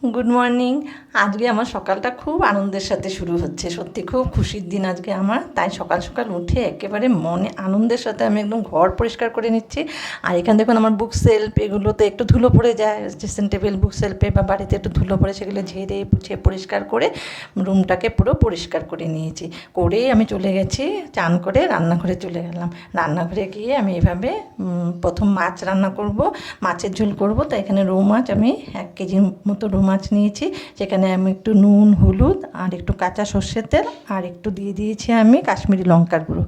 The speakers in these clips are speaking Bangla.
Good morning. আজকে আমার সকালটা খুব আনন্দের সাথে শুরু হচ্ছে, সত্যি খুব খুশির দিন আজকে আমার। তাই সকাল সকাল উঠে একেবারে মনে আনন্দের সাথে আমি একদম ঘর পরিষ্কার করে নিচ্ছি। আর এখানে দেখুন আমার বুক সেলফ, এগুলোতে একটু ধুলো পড়ে যায়, ড্রেসিং টেবিল, বুক সেলফে বা বাড়িতে একটু ধুলো পড়ে, সেগুলো ঝেড়ে পুছে পরিষ্কার করে রুমটাকে পুরো পরিষ্কার করে নিয়েছি। করেই আমি চলে গেছি, চান করে রান্নাঘরে চলে গেলাম। রান্নাঘরে গিয়ে আমি এভাবে প্রথম মাছ রান্না করব, মাছের ঝোল করব। তো এখানে রৌ মাছ আমি 1 কেজি মতো রৌ মাছ নিয়েছি। সেখানে আমি একটু নুন, হলুদ আর একটু কাঁচা সর্ষের তেল আর একটু দিয়ে দিয়েছি আমি কাশ্মীরি লঙ্কার গুঁড়ো।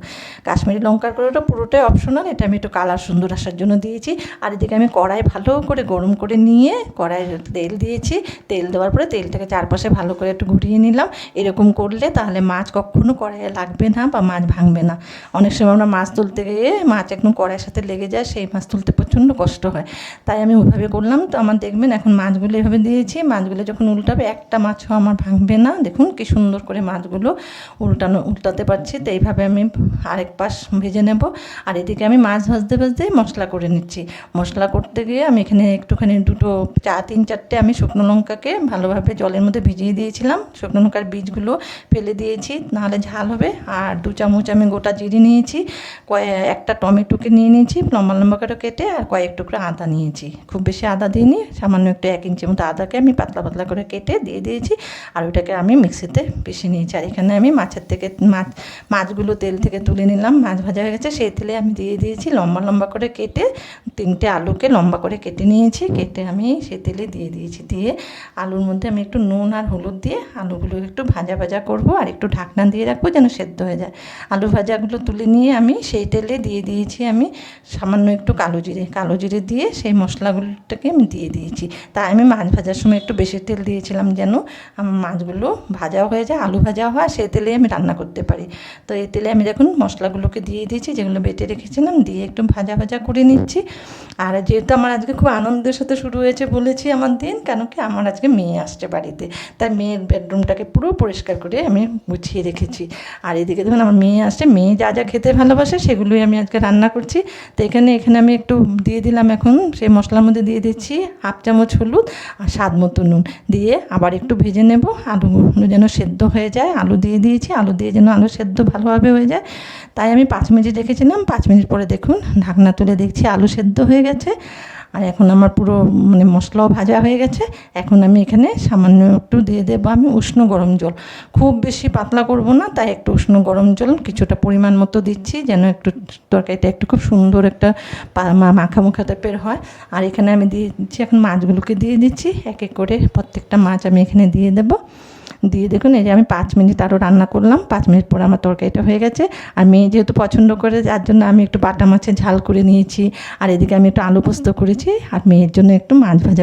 কাশ্মীরি লঙ্কার গুঁড়োটা পুরোটাই অপশনাল, এটা আমি একটু কালার সুন্দর আসার জন্য দিয়েছি। আর এদিকে আমি কড়াই ভালো করে গরম করে নিয়ে কড়াইয়ে তেল দিয়েছি। তেল দেওয়ার পরে তেলটাকে চারপাশে ভালো করে একটু ঘুরিয়ে নিলাম। এরকম করলে তাহলে মাছ কখনো কড়াইয়ে লাগবে না বা মাছ ভাঙবে না। অনেক সময় আমরা মাছ তুলতে গিয়ে মাছ একদম কড়াইয়ের সাথে লেগে যায়, সেই মাছ তুলতে প্রচণ্ড কষ্ট হয়। তাই আমি ওইভাবে করলাম। তো আমার দেখবেন এখন মাছগুলো এভাবে দিয়েছি, মাছগুলো যখন উল্টাবে একটা মাছও আমার ভাঙবে না। দেখুন কি সুন্দর করে মাছগুলো উল্টাতে পারছি। তো এইভাবে আমি আরেক পাশ ভেজে নেব। আর এদিকে আমি মাছ ভাজতে ভাজতেই মশলা করে নিচ্ছি। মশলা করতে গিয়ে আমি এখানে একটুখানি 3-4টে আমি শুকনো লঙ্কাকে ভালোভাবে জলের মধ্যে ভিজিয়ে দিয়েছিলাম। শুকনো লঙ্কার বীজগুলো ফেলে দিয়েছি, নাহলে ঝাল হবে। আর 2 চামচ আমি গোটা জিরে নিয়েছি, একটা টমেটোকে নিয়ে নিয়েছি লম্বা লম্বা করে কেটে, আর কয়েক টুকরো আদা নিয়েছি। খুব বেশি আদা দিইনি, সামান্য একটু 1 ইঞ্চি মতো আদাকে আমি পাতলা পাতলা করে কেটে দিয়ে দিয়েছি। আর ওটাকে আমি মিক্সিতে পিষে নিয়েছি। আর এখানে আমি মাছগুলো তেল থেকে তুলে নিলাম, মাছ ভাজা হয়ে গেছে। সেই তেলে আমি দিয়ে দিয়েছি লম্বা লম্বা করে কেটে 3টে আলুকে লম্বা করে কেটে নিয়েছি, কেটে আমি সেই তেলে দিয়ে দিয়েছি। দিয়ে আলুর মধ্যে আমি একটু নুন আর হলুদ দিয়ে আলুগুলো একটু ভাজা ভাজা করব, আর একটু ঢাকনা দিয়ে রাখবো যেন সেদ্ধ হয়ে যায়। আলু ভাজাগুলো তুলে নিয়ে আমি সেই তেলে দিয়ে দিয়েছি আমি সামান্য একটু কালো জিরে দিয়ে সেই মশলাগুলোটাকে আমি দিয়ে দিয়েছি। তাই আমি মাছ ভাজার সময় একটু বেশি তেল দিয়েছিলাম, যেন আমার মাছগুলো ভাজাও হয়ে যায়, আলু ভাজাও হয়, সেই তেলে আমি রান্না করতে পারি। তো এই তেলে আমি দেখুন মশলাগুলোকে দিয়ে দিয়েছি, যেগুলো বেটে রেখেছিলাম, দিয়ে একটু ভাজা ভাজা করে নিচ্ছি। আর যেহেতু আমার আজকে খুব আনন্দের সাথে শুরু হয়েছে বলেছি আমার দিন, কেন কি আমার আজকে মেয়ে আসছে বাড়িতে, তাই মেয়ের বেডরুমটাকে পুরো পরিষ্কার করে আমি গুছিয়ে রেখেছি। আর এদিকে দেখুন আমার মেয়ে আসছে, মেয়ে যা যা খেতে ভালোবাসে সেগুলোই আমি আজকে রান্না করছি। তো এখানে আমি একটু দিয়ে দিলাম, এখন সেই মশলার মধ্যে দিয়ে দিচ্ছি 1/2 চামচ হলুদ আর স্বাদ মতো নুন দিয়ে আবার একটু ভেজে নেব, আলুগুলো যেন সেদ্ধ হয়ে যায়। আলু দিয়ে দিয়েছি, আলু দিয়ে যেন আলু সেদ্ধ ভালোভাবে হয়ে যায়। তাই আমি 5 মিনিট রেখেছিলাম। 5 মিনিট পরে দেখুন ঢাকনা তুলে দেখছি আলু সেদ্ধ হয়ে গেছে। আর এখন আমার পুরো মশলাও ভাজা হয়ে গেছে। এখন আমি এখানে সামান্য একটু দিয়ে দেবো আমি উষ্ণ গরম জল। খুব বেশি পাতলা করব না, তাই একটু উষ্ণ গরম জল কিছুটা পরিমাণ মতো দিচ্ছি, যেন একটু তরকারিটা একটু খুব সুন্দর একটা মাখা মাখা টাইপের হয়। আর এখানে আমি দিয়ে দিচ্ছি, এখন মাছগুলোকে দিয়ে দিচ্ছি এক এক করে। প্রত্যেকটা মাছ আমি এখানে দিয়ে দেবো। দিয়ে দেখুন এই যে আমি 5 মিনিট আরও রান্না করলাম। 5 মিনিট পরে আমার তরকারিটা হয়ে গেছে। আর মেয়ে যেহেতু পছন্দ করে, যার জন্য আমি একটু বাটা মাছের ঝাল করে নিয়েছি। আর এদিকে আমি একটু আলু পোস্ত করেছি, আর মেয়ের জন্য একটু মাছ ভাজা